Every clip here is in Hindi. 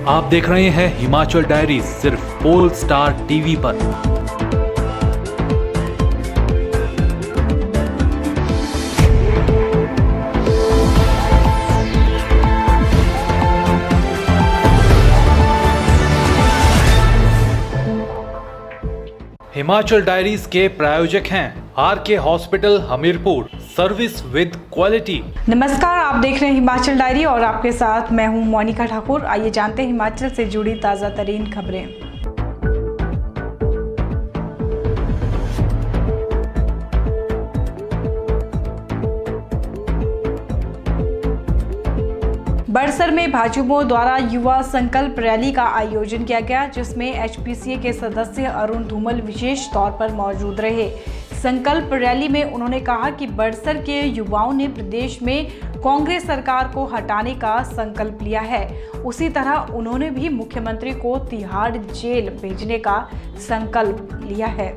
आप देख रहे हैं हिमाचल डायरीज सिर्फ पोल स्टार टीवी पर। हिमाचल डायरीज के प्रायोजक हैं RK hospital Hamirpur, service with quality. नमस्कार, आप देख रहे हैं हिमाचल डायरी और आपके साथ मैं हूं मोनिका ठाकुर। आइए जानते हैं हिमाचल से जुड़ी ताज़ा तरीन खबरें। बड़सर में भाजपा द्वारा युवा संकल्प रैली का आयोजन किया गया, जिसमें एचपीसीए के सदस्य अरुण धूमल विशेष तौर पर मौजूद रहे। संकल्प रैली में उन्होंने कहा कि बड़सर के युवाओं ने प्रदेश में कांग्रेस सरकार को हटाने का संकल्प लिया है। उसी तरह उन्होंने भी मुख्यमंत्री को तिहाड़ जेल भेजने का संकल्प लिया है।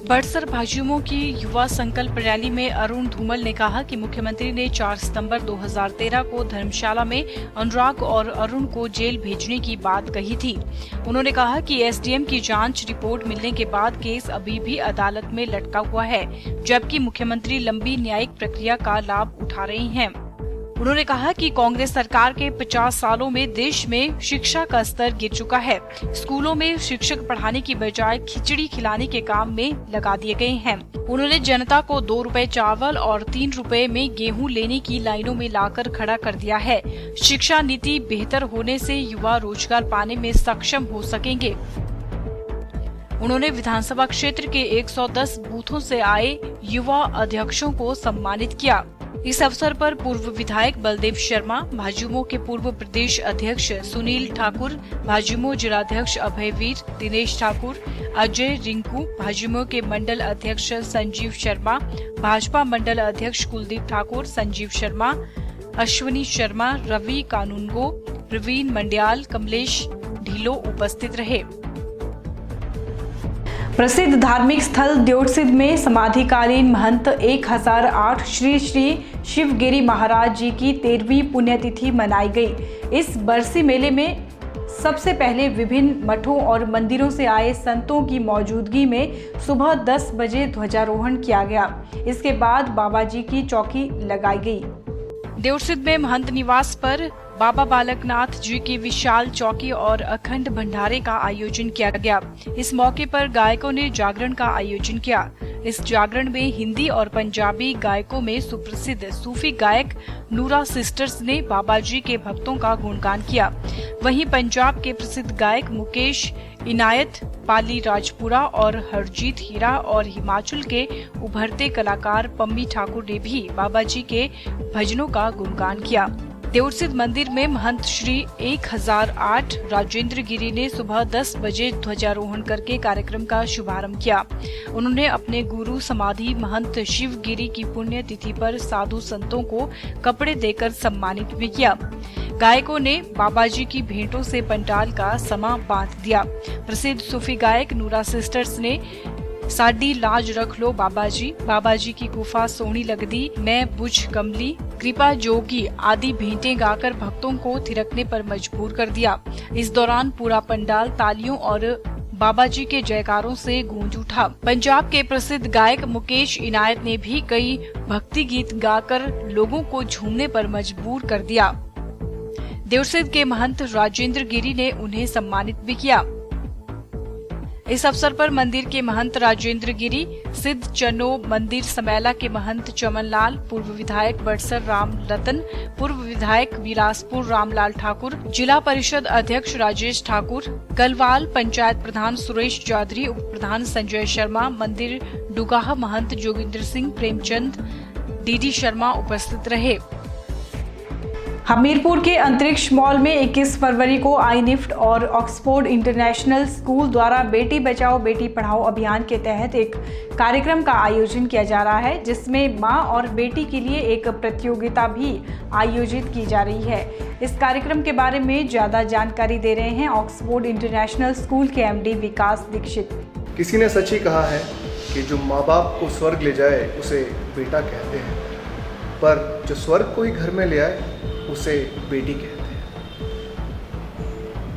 बड़सर भाजयुमो की युवा संकल्प रैली में अरुण धूमल ने कहा कि मुख्यमंत्री ने 4 सितंबर 2013 को धर्मशाला में अनुराग और अरुण को जेल भेजने की बात कही थी। उन्होंने कहा कि एसडीएम की जांच रिपोर्ट मिलने के बाद केस अभी भी अदालत में लटका हुआ है, जबकि मुख्यमंत्री लंबी न्यायिक प्रक्रिया का लाभ उठा रहे हैं। उन्होंने कहा कि कांग्रेस सरकार के 50 सालों में देश में शिक्षा का स्तर गिर चुका है। स्कूलों में शिक्षक पढ़ाने की बजाय खिचड़ी खिलाने के काम में लगा दिए गए हैं। उन्होंने जनता को 2 रुपए चावल और 3 रुपए में गेहूं लेने की लाइनों में लाकर खड़ा कर दिया है। शिक्षा नीति बेहतर होने से युवा रोजगार पाने में सक्षम हो सकेंगे। उन्होंने विधानसभा क्षेत्र के 110 बूथों से आए युवा अध्यक्षों को सम्मानित किया। इस अवसर पर पूर्व विधायक बलदेव शर्मा, भाजयुमो के पूर्व प्रदेश अध्यक्ष सुनील ठाकुर, भाजयुमो जिलाध्यक्ष अभयवीर, दिनेश ठाकुर, अजय रिंकू, भाजयुमो के मंडल अध्यक्ष संजीव शर्मा, भाजपा मंडल अध्यक्ष कुलदीप ठाकुर, संजीव शर्मा, अश्विनी शर्मा, रवि कानूनगो, प्रवीण मंडियाल, कमलेश ढीलो उपस्थित रहे। प्रसिद्ध धार्मिक स्थल देवसिद्ध में समाधिकालीन महंत 1008 श्री श्री शिवगिरी महाराज जी की 13वीं पुण्यतिथि मनाई गई। इस बरसी मेले में सबसे पहले विभिन्न मठों और मंदिरों से आए संतों की मौजूदगी में सुबह 10 बजे ध्वजारोहण किया गया। इसके बाद बाबा जी की चौकी लगाई गई। देवसिद्ध में महंत निवास पर बाबा बालकनाथ जी की विशाल चौकी और अखंड भंडारे का आयोजन किया गया। इस मौके पर गायकों ने जागरण का आयोजन किया। इस जागरण में हिंदी और पंजाबी गायकों में सुप्रसिद्ध सूफी गायक नूरा सिस्टर्स ने बाबा जी के भक्तों का गुणगान किया। वहीं पंजाब के प्रसिद्ध गायक मुकेश इनायत, पाली राजपुरा और हरजीत हीरा और हिमाचल के उभरते कलाकार पम्मी ठाकुर ने भी बाबा जी के भजनों का गुणगान किया। देवसिद्ध मंदिर में महंत श्री 1008 राजेंद्र गिरी ने सुबह 10 बजे ध्वजारोहण करके कार्यक्रम का शुभारंभ किया। उन्होंने अपने गुरु समाधि महंत शिव गिरी की पुण्य तिथि पर साधु संतों को कपड़े देकर सम्मानित भी किया। गायकों ने बाबा जी की भेंटों से पंडाल का समा बांध दिया। प्रसिद्ध सूफी गायक नूरा सिस्टर्स ने साडी लाज रख लो बाबा जी की गुफा सोनी लगदी, मैं बुझ कमली, कृपा जोगी आदि भेंटें गाकर भक्तों को थिरकने पर मजबूर कर दिया। इस दौरान पूरा पंडाल तालियों और बाबा जी के जयकारों से गूंज उठा। पंजाब के प्रसिद्ध गायक मुकेश इनायत ने भी कई भक्ति गीत गाकर लोगों को झूमने पर मजबूर कर दिया। देवसिद्ध के महंत राजेंद्र गिरी ने उन्हें सम्मानित भी किया। इस अवसर पर मंदिर के महंत राजेंद्र गिरी, सिद्ध चनो मंदिर समैला के महंत चमन लाल, पूर्व विधायक बड़सर राम रतन, पूर्व विधायक बिलासपुर रामलाल ठाकुर, जिला परिषद अध्यक्ष राजेश ठाकुर, गलवाल पंचायत प्रधान सुरेश चौधरी, उप प्रधान संजय शर्मा, मंदिर डुगाह महंत जोगिंदर सिंह प्रेमचंद, डीडी शर्मा उपस्थित रहे। हमीरपुर के अंतरिक्ष मॉल में 21 फरवरी को आईनिफ्ट और ऑक्सफोर्ड इंटरनेशनल स्कूल द्वारा बेटी बचाओ बेटी पढ़ाओ अभियान के तहत एक कार्यक्रम का आयोजन किया जा रहा है, जिसमें मां और बेटी के लिए एक प्रतियोगिता भी आयोजित की जा रही है। इस कार्यक्रम के बारे में ज्यादा जानकारी दे रहे हैं ऑक्सफोर्ड इंटरनेशनल स्कूल के एमडी विकास दीक्षित। किसी ने सच ही कहा है कि जो माँ बाप को स्वर्ग ले जाए उसे बेटा कहते हैं, पर जो स्वर्ग कोई घर में ले आए उसे बेटी कहते हैं।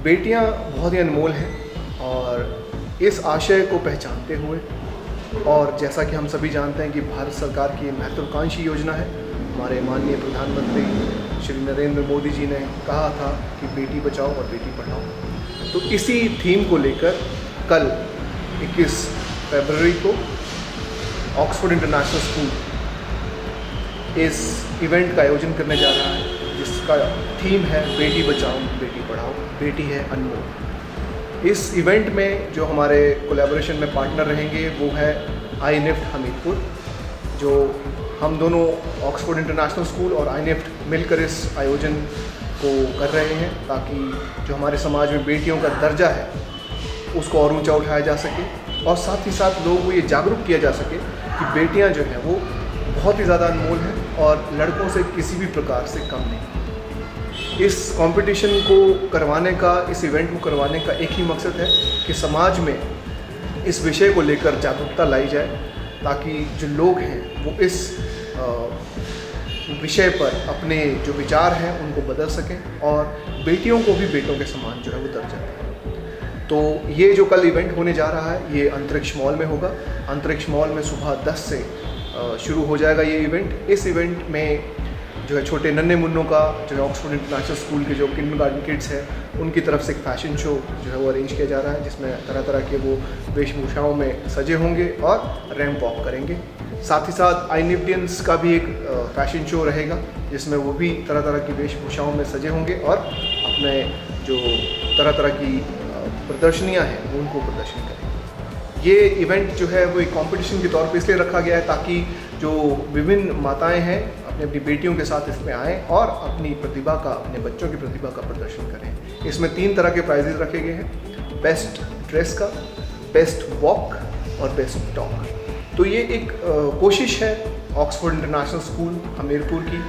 बेटियां बहुत ही अनमोल हैं और इस आशय को पहचानते हुए और जैसा कि हम सभी जानते हैं कि भारत सरकार की महत्वाकांक्षी योजना है, हमारे माननीय प्रधानमंत्री श्री नरेंद्र मोदी जी ने कहा था कि बेटी बचाओ और बेटी पढ़ाओ। तो इसी थीम को लेकर कल 21 फरवरी को ऑक्सफोर्ड इंटरनेशनल स्कूल इस इवेंट का आयोजन करने जा रहा है, जिसका थीम है बेटी बचाओ बेटी पढ़ाओ, बेटी है अनमोल। इस इवेंट में जो हमारे कोलैबोरेशन में पार्टनर रहेंगे वो है INIFT हमीरपुर, जो हम दोनों ऑक्सफोर्ड इंटरनेशनल स्कूल और INIFT मिलकर इस आयोजन को कर रहे हैं, ताकि जो हमारे समाज में बेटियों का दर्जा है उसको और ऊंचा उठाया जा सके और साथ ही साथ लोगों को ये जागरूक किया जा सके कि बेटियां जो हैं वो बहुत ही ज़्यादा अनमोल हैं और लड़कों से किसी भी प्रकार से कम नहीं। इस कंपटीशन को करवाने का, इस इवेंट को करवाने का एक ही मकसद है कि समाज में इस विषय को लेकर जागरूकता लाई जाए, ताकि जो लोग हैं वो इस विषय पर अपने जो विचार हैं उनको बदल सकें और बेटियों को भी बेटों के समान जो है वो दर्जा दें। तो ये जो कल इवेंट होने जा रहा है ये अंतरिक्ष मॉल में होगा। अंतरिक्ष मॉल में सुबह 10 से शुरू हो जाएगा ये इवेंट। इस इवेंट में जो है छोटे नन्हे मुन्नों का जो है ऑक्सफोर्ड इंटरनेशनल स्कूल के जो किंडरगार्टन किड्स हैं उनकी तरफ से एक फ़ैशन शो जो है वो अरेंज किया जा रहा है, जिसमें तरह तरह के वो वेशभूषाओं में सजे होंगे और रैंप वॉक करेंगे। साथ ही साथ INIFTians का भी एक फ़ैशन शो रहेगा, जिसमें वो भी तरह तरह की वेशभूषाओं में सजे होंगे और अपने जो तरह तरह की प्रदर्शनियाँ हैं उनको प्रदर्शन करेंगे। ये इवेंट जो है वो एक कंपटीशन के तौर पे इसलिए रखा गया है ताकि जो विभिन्न माताएं हैं अपनी बेटियों के साथ इसमें आएँ और अपनी प्रतिभा का, अपने बच्चों की प्रतिभा का प्रदर्शन करें। इसमें 3 तरह के प्राइजेज रखे गए हैं, बेस्ट ड्रेस का, बेस्ट वॉक और बेस्ट टॉक। तो ये एक कोशिश है ऑक्सफोर्ड इंटरनेशनल स्कूल हमीरपुर की,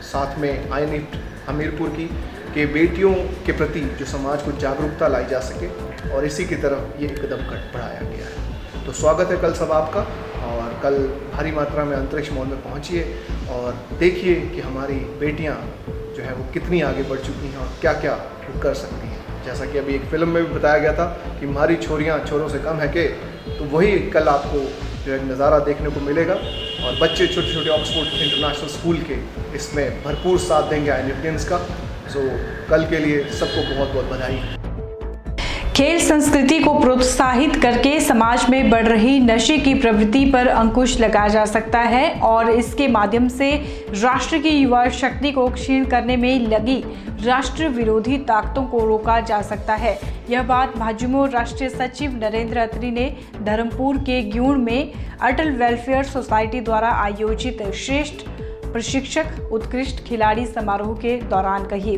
साथ में INIFT हमीरपुर की, कि बेटियों के प्रति जो समाज को जागरूकता लाई जा सके और इसी की तरफ ये कदम बढ़ाया गया है। तो स्वागत है कल सब आपका, और कल भारी मात्रा में अंतरिक्ष मॉल में पहुंचिए और देखिए कि हमारी बेटियां जो है वो कितनी आगे बढ़ चुकी हैं और क्या क्या वो कर सकती हैं। जैसा कि अभी एक फिल्म में भी बताया गया था कि हमारी छोरियां छोरों से कम है के, तो वही कल आपको जो है नज़ारा देखने को मिलेगा और बच्चे छोटे छोटे ऑक्सफोर्ड इंटरनेशनल स्कूल के इसमें भरपूर साथ देंगे INIFTians का। सो कल के लिए सबको बहुत बहुत बधाई। खेल संस्कृति को प्रोत्साहित करके समाज में बढ़ रही नशे की प्रवृत्ति पर अंकुश लगाया जा सकता है और इसके माध्यम से राष्ट्र की युवा शक्ति को क्षीण करने में लगी राष्ट्र विरोधी ताकतों को रोका जा सकता है। यह बात भाजयुमो राष्ट्रीय सचिव नरेंद्र अत्री ने धर्मपुर के ग्यूण में अटल वेलफेयर सोसाइटी द्वारा आयोजित श्रेष्ठ प्रशिक्षक उत्कृष्ट खिलाड़ी समारोह के दौरान कही।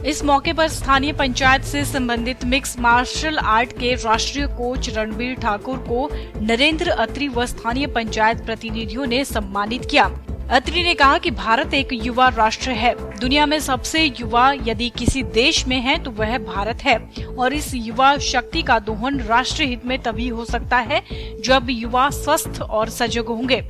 इस मौके पर स्थानीय पंचायत से संबंधित मिक्स मार्शल आर्ट के राष्ट्रीय कोच रणबीर ठाकुर को नरेंद्र अत्री व स्थानीय पंचायत प्रतिनिधियों ने सम्मानित किया। अत्री ने कहा कि भारत एक युवा राष्ट्र है। दुनिया में सबसे युवा यदि किसी देश में है तो वह भारत है और इस युवा शक्ति का दोहन राष्ट्र हित में तभी हो सकता है जब युवा स्वस्थ और सजग होंगे,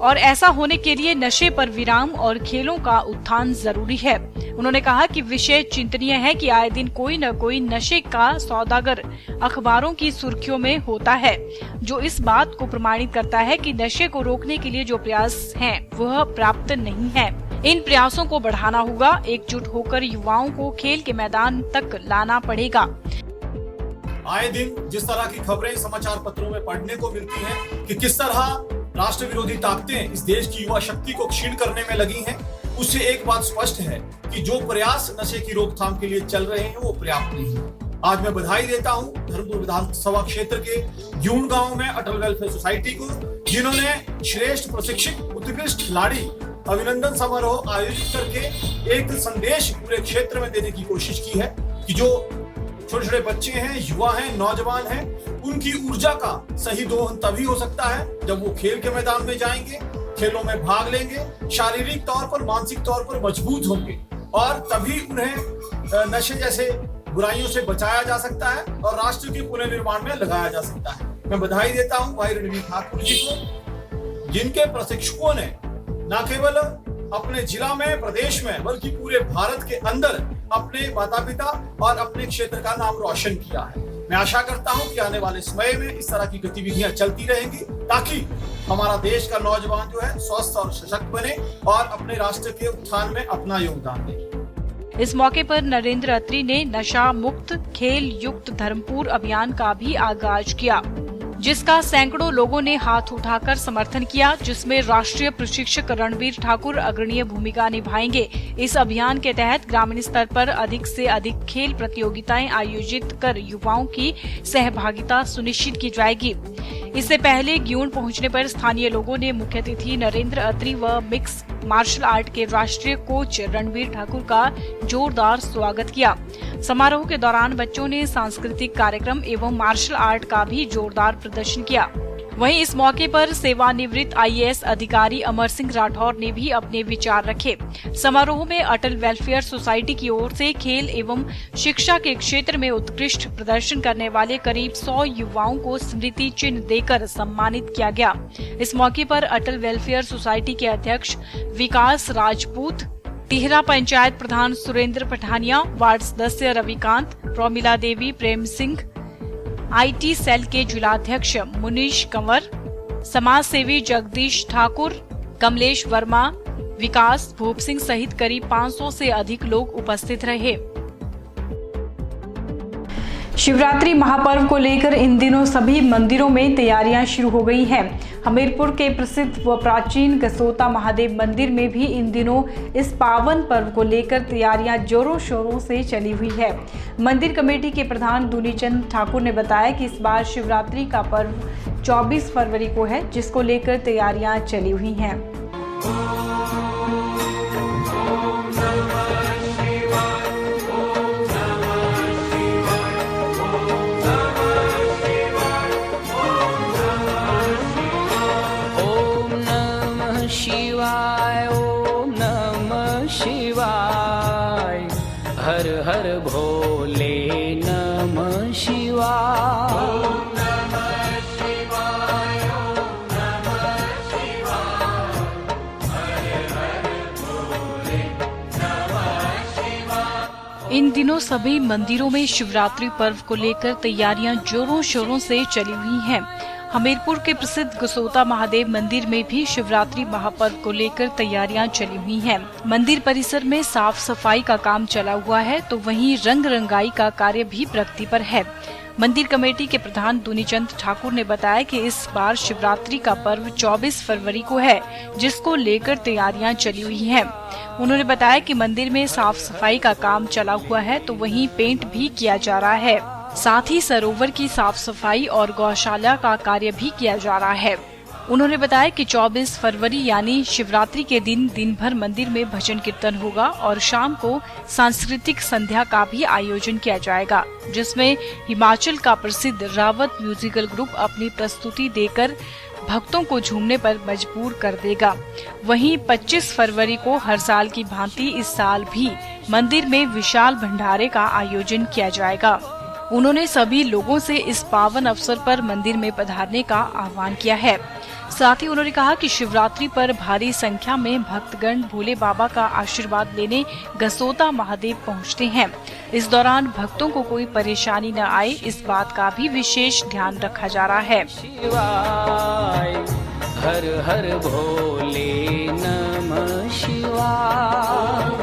और ऐसा होने के लिए नशे पर विराम और खेलों का उत्थान जरूरी है। उन्होंने कहा कि विषय चिंतनीय है कि आए दिन कोई न कोई नशे का सौदागर अखबारों की सुर्खियों में होता है, जो इस बात को प्रमाणित करता है कि नशे को रोकने के लिए जो प्रयास हैं वह पर्याप्त नहीं है। इन प्रयासों को बढ़ाना होगा। एकजुट होकर युवाओं को खेल के मैदान तक लाना पड़ेगा। आए दिन जिस तरह की खबरें समाचार पत्रों में पढ़ने को मिलती हैं कि किस तरह राष्ट्र विरोधी ताकतें इस देश की युवा शक्ति को क्षीण करने में लगी हैं, उससे एक बात स्पष्ट है कि जो प्रयास नशे की रोकथाम के लिए चल रहे हैं वो पर्याप्त नहीं है। आज मैं बधाई देता हूं धर्मपुर विधानसभा क्षेत्र के ग्यूण गांव में अटल वेलफेयर सोसाइटी को, जिन्होंने श्रेष्ठ प्रशिक्षक उत्कृष्ट खिलाड़ी अभिनंदन समारोह आयोजित करके एक संदेश पूरे क्षेत्र में देने की कोशिश की है कि जो छोटे छोटे बच्चे हैं, युवा हैं, नौजवान हैं, उनकी ऊर्जा का सही दोहन तभी हो सकता है जब वो खेल के मैदान में जाएंगे, खेलों में भाग लेंगे, शारीरिक तौर पर, मानसिक तौर पर मजबूत होंगे और तभी उन्हें नशे जैसे बुराइयों से बचाया जा सकता है और राष्ट्र के पुनर्निर्माण में लगाया जा सकता है। मैं बधाई देता हूं भाई रणबीर ठाकुर जी को, जिनके प्रशिक्षकों ने न केवल अपने जिला में, प्रदेश में, बल्कि पूरे भारत के अंदर अपने माता पिता और अपने क्षेत्र का नाम रोशन किया है। मैं आशा करता हूं कि आने वाले समय में इस तरह की गतिविधियां चलती रहेंगी ताकि हमारा देश का नौजवान जो है स्वस्थ और सशक्त बने और अपने राष्ट्र के उत्थान में अपना योगदान दे। इस मौके पर नरेंद्र अत्री ने नशा मुक्त खेल युक्त धर्मपुर अभियान का भी आगाज किया, जिसका सैकड़ों लोगों ने हाथ उठाकर समर्थन किया, जिसमें राष्ट्रीय प्रशिक्षक रणवीर ठाकुर अग्रणी भूमिका निभाएंगे। इस अभियान के तहत ग्रामीण स्तर पर अधिक से अधिक खेल प्रतियोगिताएं आयोजित कर युवाओं की सहभागिता सुनिश्चित की जाएगी। इससे पहले ग्यूण पहुंचने पर स्थानीय लोगों ने मुख्य अतिथि नरेंद्र अत्री व मिक्स मार्शल आर्ट के राष्ट्रीय कोच रणवीर ठाकुर का जोरदार स्वागत किया। समारोह के दौरान बच्चों ने सांस्कृतिक कार्यक्रम एवं मार्शल आर्ट का भी जोरदार प्रदर्शन किया। वहीं इस मौके पर सेवानिवृत्त IAS अधिकारी अमर सिंह राठौर ने भी अपने विचार रखे। समारोह में अटल वेलफेयर सोसाइटी की ओर से खेल एवं शिक्षा के क्षेत्र में उत्कृष्ट प्रदर्शन करने वाले करीब 100 युवाओं को स्मृति चिन्ह देकर सम्मानित किया गया। इस मौके पर अटल वेलफेयर सोसाइटी के अध्यक्ष विकास राजपूत, टिहरा पंचायत प्रधान सुरेंद्र पठानिया, वार्ड सदस्य रविकांत, प्रोमिला देवी, प्रेम सिंह, IT सेल के जिलाध्यक्ष मुनीश कंवर, समाज सेवी जगदीश ठाकुर, कमलेश वर्मा, विकास भूप सिंह सहित करीब 500 से अधिक लोग उपस्थित रहे। शिवरात्रि महापर्व को लेकर इन दिनों सभी मंदिरों में तैयारियां शुरू हो गई हैं। हमीरपुर के प्रसिद्ध व प्राचीन गसोता महादेव मंदिर में भी इन दिनों इस पावन पर्व को लेकर तैयारियां जोरों शोरों से चली हुई है। मंदिर कमेटी के प्रधान दुनीचंद ठाकुर ने बताया कि इस बार शिवरात्रि का पर्व 24 फरवरी को है, जिसको लेकर तैयारियां चली हुई हैं। हर हर भोले नमः शिवाय। ओम नमः शिवाय, ओम नमः शिवाय। हर हर भोले नमः शिवाय। इन दिनों सभी मंदिरों में शिवरात्रि पर्व को लेकर तैयारियां जोरों शोरों से चली हुई हैं। हमीरपुर के प्रसिद्ध गसोता महादेव मंदिर में भी शिवरात्रि महापर्व को लेकर तैयारियां चली हुई हैं। मंदिर परिसर में साफ सफाई का काम चला हुआ है, तो वहीं रंग रंगाई का कार्य भी प्रगति पर है। मंदिर कमेटी के प्रधान दुनीचंद ठाकुर ने बताया कि इस बार शिवरात्रि का पर्व 24 फरवरी को है, जिसको लेकर तैयारियां चली हुई हैं। उन्होंने बताया कि मंदिर में साफ सफाई का काम चला हुआ है, तो वहीं पेंट भी किया जा रहा है। साथ ही सरोवर की साफ सफाई और गौशाला का कार्य भी किया जा रहा है। उन्होंने बताया कि 24 फरवरी यानी शिवरात्रि के दिन भर मंदिर में भजन कीर्तन होगा और शाम को सांस्कृतिक संध्या का भी आयोजन किया जाएगा, जिसमें हिमाचल का प्रसिद्ध रावत म्यूजिकल ग्रुप अपनी प्रस्तुति देकर भक्तों को झूमने पर मजबूर कर देगा। वहीं 25 फरवरी को हर साल की भांति इस साल भी मंदिर में विशाल भंडारे का आयोजन किया जाएगा। उन्होंने सभी लोगों से इस पावन अवसर पर मंदिर में पधारने का आह्वान किया है। साथ ही उन्होंने कहा कि शिवरात्रि पर भारी संख्या में भक्तगण भोले बाबा का आशीर्वाद लेने गसोता महादेव पहुंचते हैं। इस दौरान भक्तों को कोई परेशानी न आए, इस बात का भी विशेष ध्यान रखा जा रहा है। शिवाय हर हर भोले नमः शिवाय।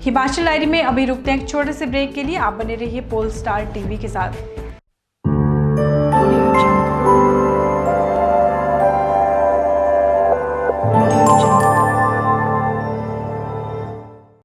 हिमाचल डायरी में अभी रुकते हैं एक छोटे से ब्रेक के लिए। आप बने रहिए पोलस्टार टीवी के साथ।